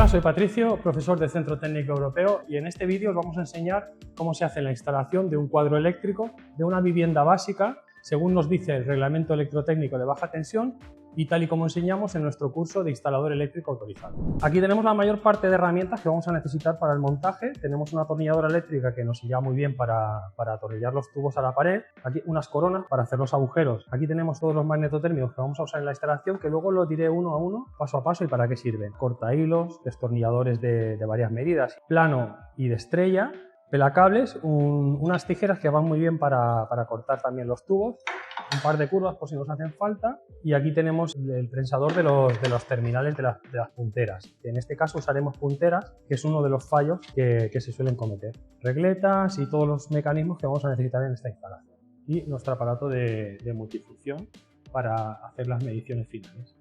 Hola, soy Patricio, profesor del Centro Técnico Europeo, y en este vídeo os vamos a enseñar cómo se hace la instalación de un cuadro eléctrico de una vivienda básica según nos dice el Reglamento Electrotécnico de Baja Tensión y tal y como enseñamos en nuestro curso de instalador eléctrico autorizado. Aquí tenemos la mayor parte de herramientas que vamos a necesitar para el montaje. Tenemos una atornilladora eléctrica que nos irá muy bien para atornillar los tubos a la pared. Aquí unas coronas para hacer los agujeros. Aquí tenemos todos los magnetotérmicos que vamos a usar en la instalación, que luego los diré uno a uno, paso a paso y para qué sirven. Cortahilos, destornilladores de varias medidas, plano y de estrella, pelacables, unas tijeras que van muy bien para cortar también los tubos, un par de curvas por si nos hacen falta, y aquí tenemos el prensador de los terminales de las punteras. En este caso usaremos punteras, que es uno de los fallos que se suelen cometer. Regletas y todos los mecanismos que vamos a necesitar en esta instalación. Y nuestro aparato de multifunción para hacer las mediciones finales.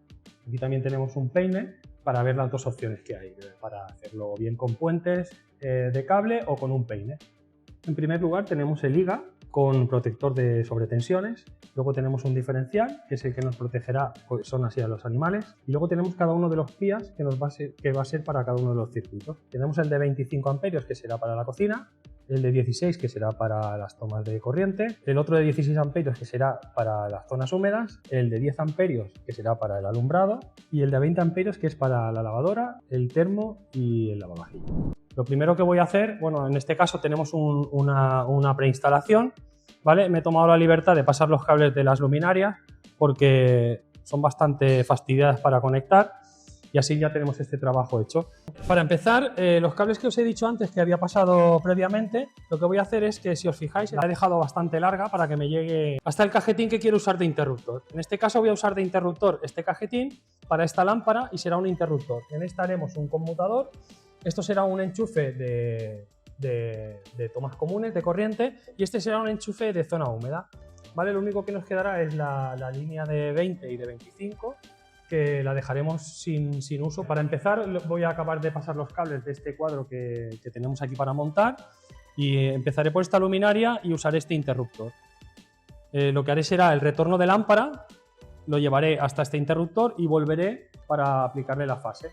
Aquí también tenemos un peine para ver las dos opciones que hay, para hacerlo bien con puentes de cable o con un peine. En primer lugar tenemos el IGA con protector de sobretensiones, luego tenemos un diferencial que es el que nos protegerá, porque son así a los animales, y luego tenemos cada uno de los PIAs que va a ser para cada uno de los circuitos. Tenemos el de 25 amperios que será para la cocina, el de 16 que será para las tomas de corriente, el otro de 16 amperios que será para las zonas húmedas, el de 10 amperios que será para el alumbrado y el de 20 amperios que es para la lavadora, el termo y el lavavajillas. Lo primero que voy a hacer, bueno, en este caso tenemos una preinstalación, ¿vale? Me he tomado la libertad de pasar los cables de las luminarias porque son bastante fastidiadas para conectar y así ya tenemos este trabajo hecho. Para empezar, los cables que os he dicho antes que había pasado previamente, lo que voy a hacer es que, si os fijáis, la he dejado bastante larga para que me llegue hasta el cajetín que quiero usar de interruptor. En este caso voy a usar de interruptor este cajetín para esta lámpara y será un interruptor. En esta haremos un conmutador. Esto será un enchufe de tomas comunes de corriente y este será un enchufe de zona húmeda. ¿Vale? Lo único que nos quedará es la línea de 20 y de 25, que la dejaremos sin uso. Para empezar voy a acabar de pasar los cables de este cuadro que tenemos aquí para montar y empezaré por esta luminaria y usaré este interruptor. Lo que haré será el retorno de lámpara, lo llevaré hasta este interruptor y volveré para aplicarle la fase.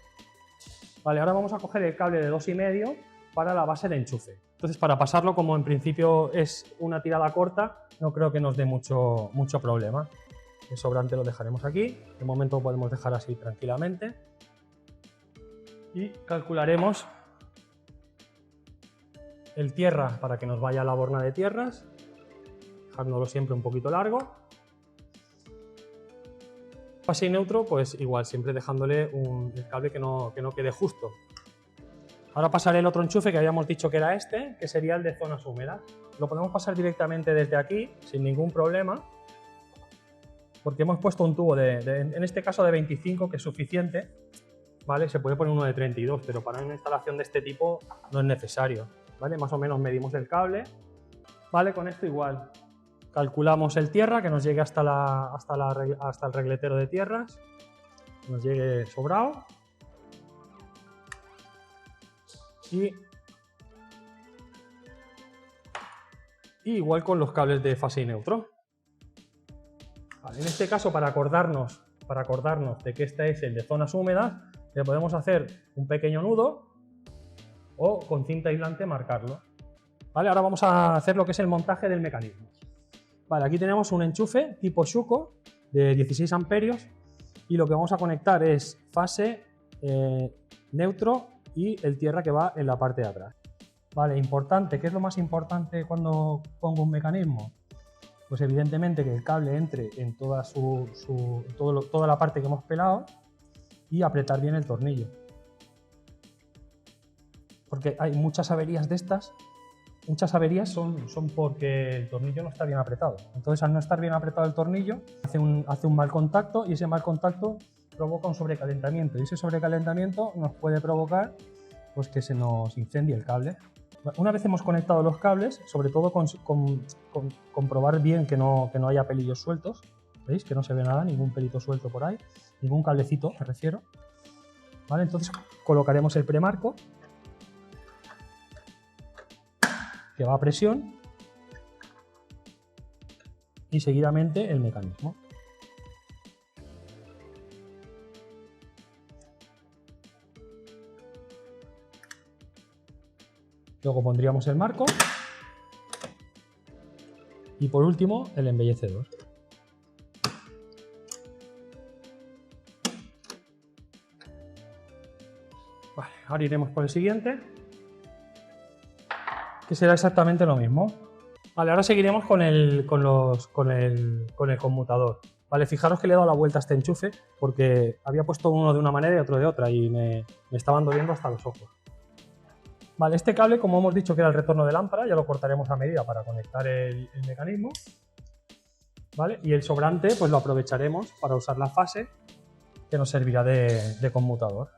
Vale, ahora vamos a coger el cable de 2,5 para la base de enchufe. Entonces, para pasarlo, como en principio es una tirada corta, no creo que nos dé mucho problema. El sobrante lo dejaremos aquí. De momento lo podemos dejar así tranquilamente. Y calcularemos el tierra para que nos vaya a la borna de tierras, dejándolo siempre un poquito largo. Fase y neutro, pues igual, siempre dejándole el cable que no quede justo. Ahora pasaré el otro enchufe que habíamos dicho que era este, que sería el de zonas húmedas. Lo podemos pasar directamente desde aquí, sin ningún problema, porque hemos puesto un tubo en este caso de 25, que es suficiente, ¿vale? Se puede poner uno de 32, pero para una instalación de este tipo no es necesario, ¿vale? Más o menos medimos el cable, ¿vale? Con esto igual. Calculamos el tierra, que nos llegue hasta el regletero de tierras, que nos llegue sobrado. Y igual con los cables de fase y neutro. Vale, en este caso, para acordarnos de que este es el de zonas húmedas, le podemos hacer un pequeño nudo o con cinta aislante marcarlo. Vale, ahora vamos a hacer lo que es el montaje del mecanismo. Vale, aquí tenemos un enchufe tipo Schuko de 16 amperios y lo que vamos a conectar es fase, neutro y el tierra que va en la parte de atrás. Vale, importante, ¿qué es lo más importante cuando pongo un mecanismo? Pues evidentemente que el cable entre en toda la parte que hemos pelado y apretar bien el tornillo. Porque hay muchas averías de estas. Muchas averías son porque el tornillo no está bien apretado. Entonces, al no estar bien apretado el tornillo, hace un mal contacto y ese mal contacto provoca un sobrecalentamiento. Y ese sobrecalentamiento nos puede provocar pues, que se nos incendie el cable. Una vez hemos conectado los cables, sobre todo comprobar bien que no haya pelillos sueltos. ¿Veis? Que no se ve nada, ningún pelito suelto por ahí, ningún cablecito, me refiero. ¿Vale? Entonces colocaremos el premarco, que va a presión, y seguidamente el mecanismo. Luego pondríamos el marco. Y por último, el embellecedor. Vale, ahora iremos por el siguiente, que será exactamente lo mismo. Vale, ahora seguiremos con el conmutador. Vale, fijaros que le he dado la vuelta a este enchufe porque había puesto uno de una manera y otro de otra y me estaban doliendo hasta los ojos. Vale, este cable, como hemos dicho que era el retorno de lámpara, ya lo cortaremos a medida para conectar el mecanismo. ¿Vale? Y el sobrante pues lo aprovecharemos para usar la fase que nos servirá de conmutador.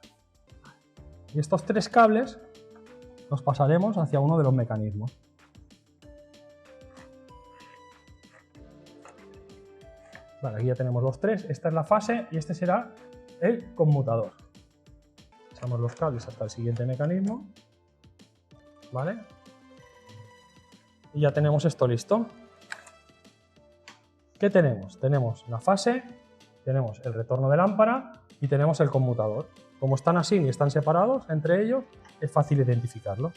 Y estos tres cables los pasaremos hacia uno de los mecanismos. Vale, aquí ya tenemos los tres, esta es la fase y este será el conmutador. Pasamos los cables hasta el siguiente mecanismo. ¿Vale? Y ya tenemos esto listo. ¿Qué tenemos? Tenemos la fase, tenemos el retorno de lámpara y tenemos el conmutador. Como están así y están separados entre ellos, es fácil identificarlos.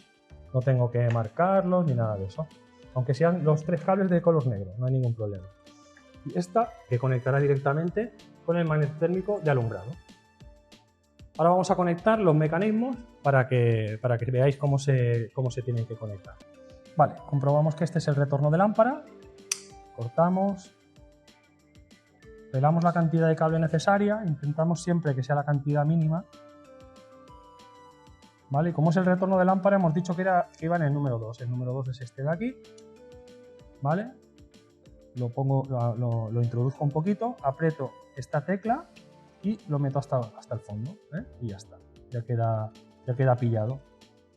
No tengo que marcarlos ni nada de eso. Aunque sean los tres cables de color negro, no hay ningún problema. Y esta que conectará directamente con el magnetotérmico de alumbrado. Ahora vamos a conectar los mecanismos para que veáis cómo se tienen que conectar. Vale, comprobamos que este es el retorno de lámpara. Cortamos. Pelamos la cantidad de cable necesaria, intentamos siempre que sea la cantidad mínima. ¿Vale? Y como es el retorno de lámpara, hemos dicho que iba en el número 2. El número 2 es este de aquí. ¿Vale? Lo introduzco un poquito, aprieto esta tecla y lo meto hasta el fondo. Y ya está. Ya queda pillado.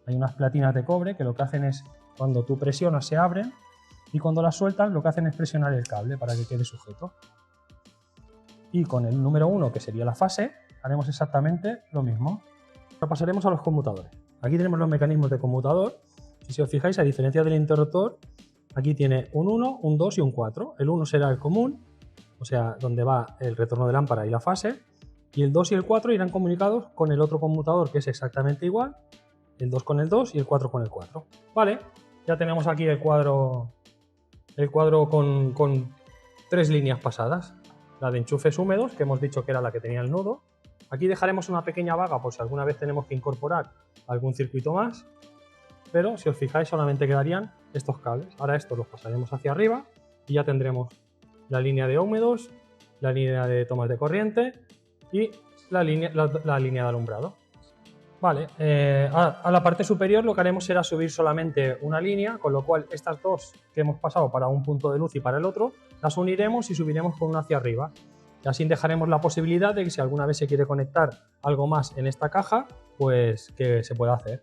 Hay unas platinas de cobre que lo que hacen es, cuando tú presionas, se abren y cuando las sueltas, lo que hacen es presionar el cable para que quede sujeto. Y con el número 1, que sería la fase, haremos exactamente lo mismo. Ahora pasaremos a los conmutadores. Aquí tenemos los mecanismos de conmutador. Y si os fijáis, a diferencia del interruptor, aquí tiene un 1, un 2 y un 4. El 1 será el común, o sea, donde va el retorno de lámpara y la fase. Y el 2 y el 4 irán comunicados con el otro conmutador, que es exactamente igual. El 2 con el 2 y el 4 con el 4. Vale, ya tenemos aquí el cuadro con tres líneas pasadas. La de enchufes húmedos, que hemos dicho que era la que tenía el nudo. Aquí dejaremos una pequeña vaga por si alguna vez tenemos que incorporar algún circuito más, pero si os fijáis solamente quedarían estos cables. Ahora estos los pasaremos hacia arriba y ya tendremos la línea de húmedos, la línea de tomas de corriente y la línea de alumbrado. Vale, a la parte superior lo que haremos será subir solamente una línea, con lo cual estas dos que hemos pasado para un punto de luz y para el otro, las uniremos y subiremos con una hacia arriba. Y así dejaremos la posibilidad de que si alguna vez se quiere conectar algo más en esta caja, pues que se pueda hacer.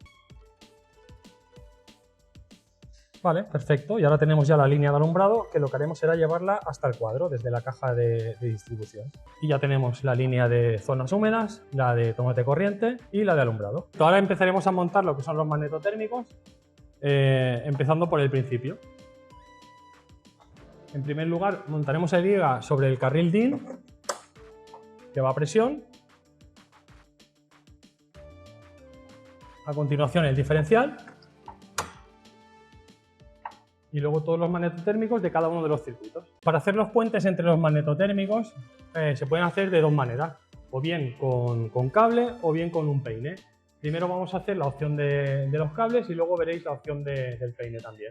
Vale, perfecto. Y ahora tenemos ya la línea de alumbrado, que lo que haremos será llevarla hasta el cuadro, desde la caja de distribución. Y ya tenemos la línea de zonas húmedas, la de tomas de corriente y la de alumbrado. Ahora empezaremos a montar lo que son los magnetotérmicos, empezando por el principio. En primer lugar, montaremos el IGA sobre el carril DIN, que va a presión. A continuación, el diferencial. Y luego todos los magnetotérmicos de cada uno de los circuitos. Para hacer los puentes entre los magnetotérmicos se pueden hacer de dos maneras, o bien con cable o bien con un peine. Primero vamos a hacer la opción de los cables y luego veréis la opción del peine también.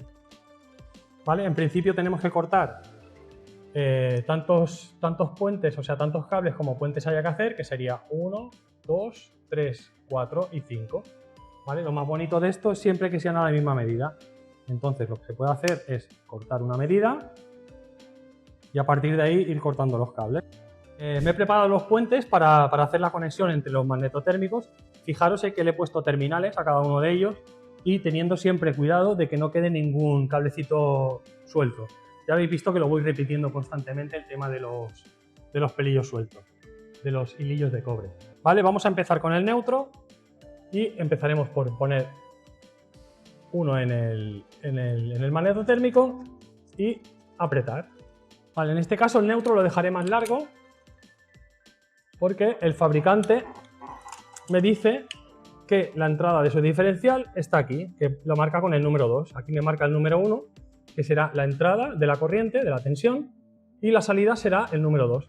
¿Vale? En principio tenemos que cortar tantos puentes, o sea, tantos cables como puentes haya que hacer, que sería 1, 2, 3, 4 y 5. ¿Vale? Lo más bonito de esto es siempre que sean a la misma medida. Entonces lo que se puede hacer es cortar una medida y a partir de ahí ir cortando los cables. Me he preparado los puentes para hacer la conexión entre los magnetotérmicos. Fijaros que le he puesto terminales a cada uno de ellos y teniendo siempre cuidado de que no quede ningún cablecito suelto. Ya habéis visto que lo voy repitiendo constantemente, el tema de los pelillos sueltos, de los hilillos de cobre. Vale, vamos a empezar con el neutro y empezaremos por poner uno en el magnetotérmico y apretar. Vale, en este caso el neutro lo dejaré más largo porque el fabricante me dice que la entrada de su diferencial está aquí, que lo marca con el número 2. Aquí me marca el número 1, que será la entrada de la corriente, de la tensión, y la salida será el número 2.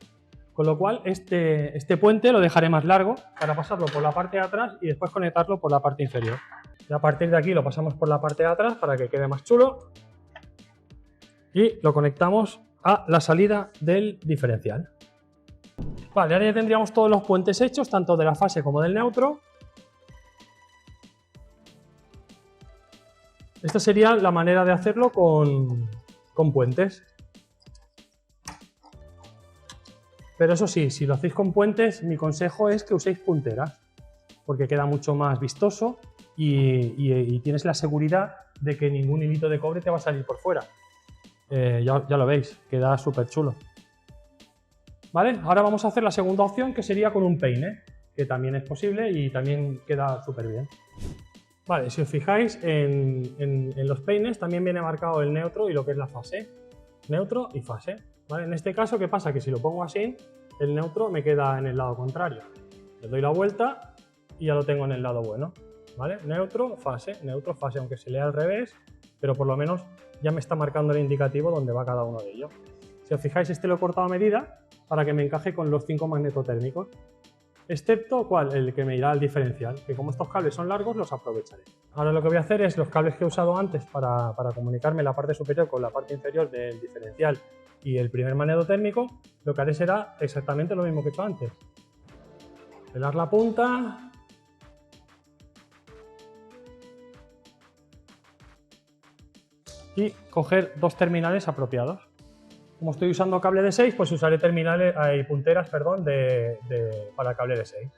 Con lo cual este puente lo dejaré más largo para pasarlo por la parte de atrás y después conectarlo por la parte inferior. Y a partir de aquí lo pasamos por la parte de atrás para que quede más chulo y lo conectamos a la salida del diferencial. Vale, ahora ya tendríamos todos los puentes hechos, tanto de la fase como del neutro. Esta sería la manera de hacerlo con puentes. Pero eso sí, si lo hacéis con puentes, mi consejo es que uséis punteras, porque queda mucho más vistoso y tienes la seguridad de que ningún hilito de cobre te va a salir por fuera. Ya lo veis, queda súper chulo. ¿Vale? Ahora vamos a hacer la segunda opción, que sería con un peine, que también es posible y también queda súper bien. Vale, si os fijáis en los peines también viene marcado el neutro y lo que es la fase. Neutro y fase. ¿Vale? En este caso, ¿qué pasa? Que si lo pongo así, el neutro me queda en el lado contrario. Le doy la vuelta y ya lo tengo en el lado bueno. ¿Vale? Neutro, fase, aunque se lea al revés, pero por lo menos ya me está marcando el indicativo donde va cada uno de ellos. Si os fijáis, este lo he cortado a medida para que me encaje con los 5 magnetotérmicos. Excepto el que me irá al diferencial, que como estos cables son largos los aprovecharé. Ahora lo que voy a hacer es los cables que he usado antes para comunicarme la parte superior con la parte inferior del diferencial y el primer magnetotérmico, lo que haré será exactamente lo mismo que he hecho antes. Pelar la punta y coger dos terminales apropiados. Como estoy usando cable de 6, pues usaré punteras para cable de 6.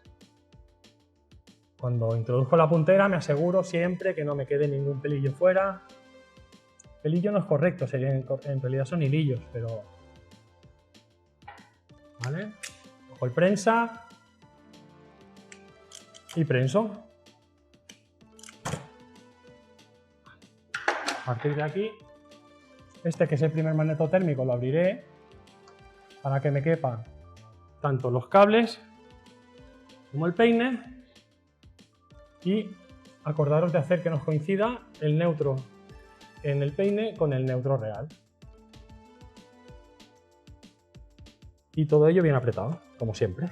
Cuando introduzco la puntera me aseguro siempre que no me quede ningún pelillo fuera. Pelillo no es correcto, en realidad son hilillos, pero... ¿Vale? Cojo el prensa y prenso. A partir de aquí, que es el primer magnetotérmico, lo abriré para que me quepan tanto los cables como el peine, y acordaros de hacer que nos coincida el neutro en el peine con el neutro real. Y todo ello bien apretado, como siempre.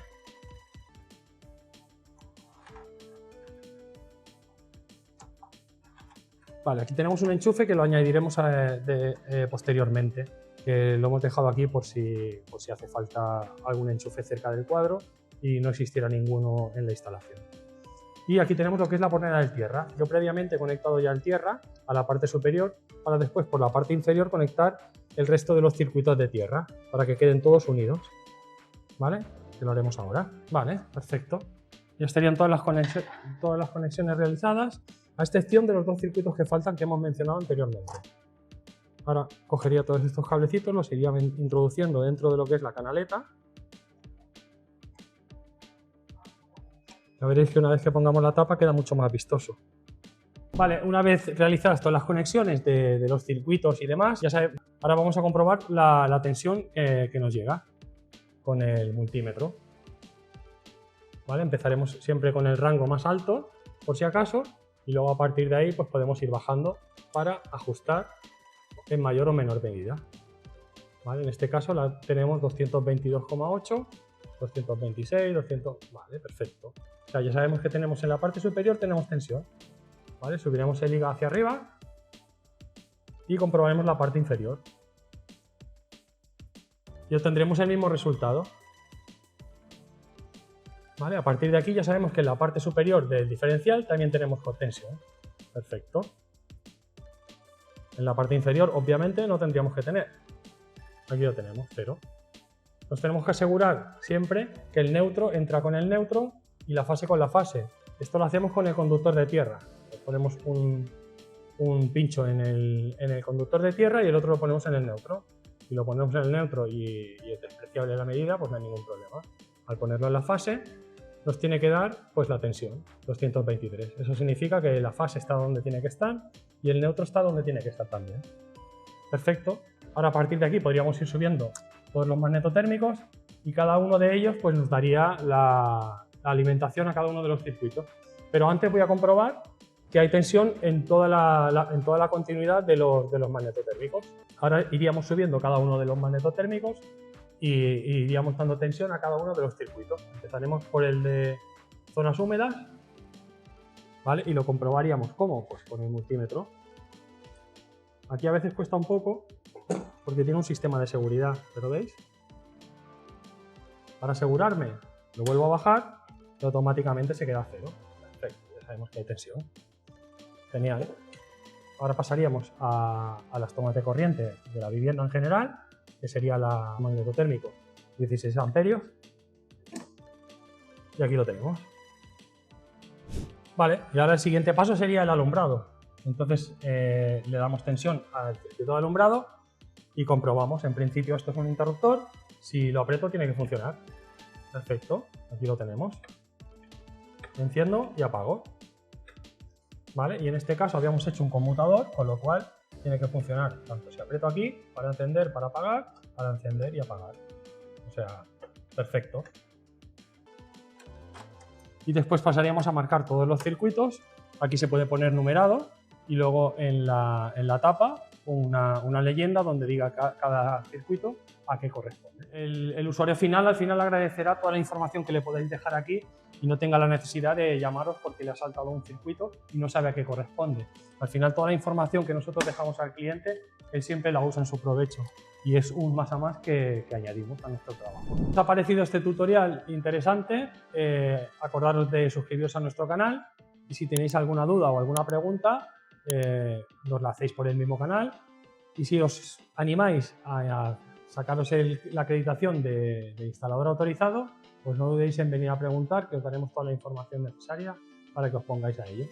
Vale, aquí tenemos un enchufe que lo añadiremos posteriormente, que lo hemos dejado aquí por si hace falta algún enchufe cerca del cuadro y no existiera ninguno en la instalación. Y aquí tenemos lo que es la bornera del tierra. Yo previamente he conectado ya el tierra a la parte superior para después por la parte inferior conectar el resto de los circuitos de tierra para que queden todos unidos. ¿Vale? Que lo haremos ahora. Vale, perfecto. Ya estarían todas las conexiones realizadas, a excepción de los dos circuitos que faltan que hemos mencionado anteriormente. Ahora cogería todos estos cablecitos, los iría introduciendo dentro de lo que es la canaleta. Ya veréis que una vez que pongamos la tapa queda mucho más vistoso. Vale, una vez realizadas todas las conexiones de los circuitos y demás, ya sabéis, ahora vamos a comprobar la tensión que nos llega con el multímetro. ¿Vale? Empezaremos siempre con el rango más alto, por si acaso, y luego a partir de ahí pues podemos ir bajando para ajustar en mayor o menor medida. ¿Vale? En este caso tenemos 222,8, 226, 200... Vale, perfecto. O sea, ya sabemos que tenemos en la parte superior tenemos tensión. ¿Vale? Subiremos el IGA hacia arriba y comprobaremos la parte inferior. Y obtendremos el mismo resultado. ¿Vale? A partir de aquí ya sabemos que en la parte superior del diferencial también tenemos tensión. Perfecto. En la parte inferior obviamente no tendríamos que tener. Aquí lo tenemos, 0. Nos tenemos que asegurar siempre que el neutro entra con el neutro y la fase con la fase. Esto lo hacemos con el conductor de tierra. Ponemos un pincho en el conductor de tierra y el otro lo ponemos en el neutro. Si lo ponemos en el neutro y es despreciable la medida, pues no hay ningún problema. Al ponerlo en la fase, nos tiene que dar pues la tensión, 223. Eso significa que la fase está donde tiene que estar y el neutro está donde tiene que estar también. Perfecto. Ahora a partir de aquí podríamos ir subiendo todos los magnetotérmicos y cada uno de ellos pues nos daría la alimentación a cada uno de los circuitos. Pero antes voy a comprobar que hay tensión en toda la continuidad de los magnetotérmicos. Ahora iríamos subiendo cada uno de los magnetotérmicos y iríamos dando tensión a cada uno de los circuitos. Empezaremos por el de zonas húmedas, ¿vale? Y lo comprobaríamos. ¿Cómo? Pues con el multímetro. Aquí a veces cuesta un poco porque tiene un sistema de seguridad, ¿pero veis? Para asegurarme, lo vuelvo a bajar y automáticamente se queda a cero. Perfecto, ya sabemos que hay tensión. Genial. Ahora pasaríamos a las tomas de corriente de la vivienda en general, que sería la magnetotérmico 16 amperios. Y aquí lo tenemos. Vale, y ahora el siguiente paso sería el alumbrado. Entonces le damos tensión al circuito de alumbrado y comprobamos. En principio esto es un interruptor, si lo aprieto tiene que funcionar. Perfecto, aquí lo tenemos. Enciendo y apago. ¿Vale? Y en este caso habíamos hecho un conmutador, con lo cual tiene que funcionar tanto si aprieto aquí para encender, para apagar, para encender y apagar. O sea, perfecto. Y después pasaríamos a marcar todos los circuitos. Aquí se puede poner numerado y luego en la tapa una leyenda donde diga cada circuito a qué corresponde. El usuario final al final agradecerá toda la información que le podéis dejar aquí y no tenga la necesidad de llamaros porque le ha saltado un circuito y no sabe a qué corresponde. Al final toda la información que nosotros dejamos al cliente, él siempre la usa en su provecho y es un más a más que añadimos a nuestro trabajo. ¿Os ha parecido este tutorial interesante? Acordaros de suscribiros a nuestro canal y si tenéis alguna duda o alguna pregunta nos la hacéis por el mismo canal y si os animáis a sacaros la acreditación de instalador autorizado, pues no dudéis en venir a preguntar, que os daremos toda la información necesaria para que os pongáis a ello.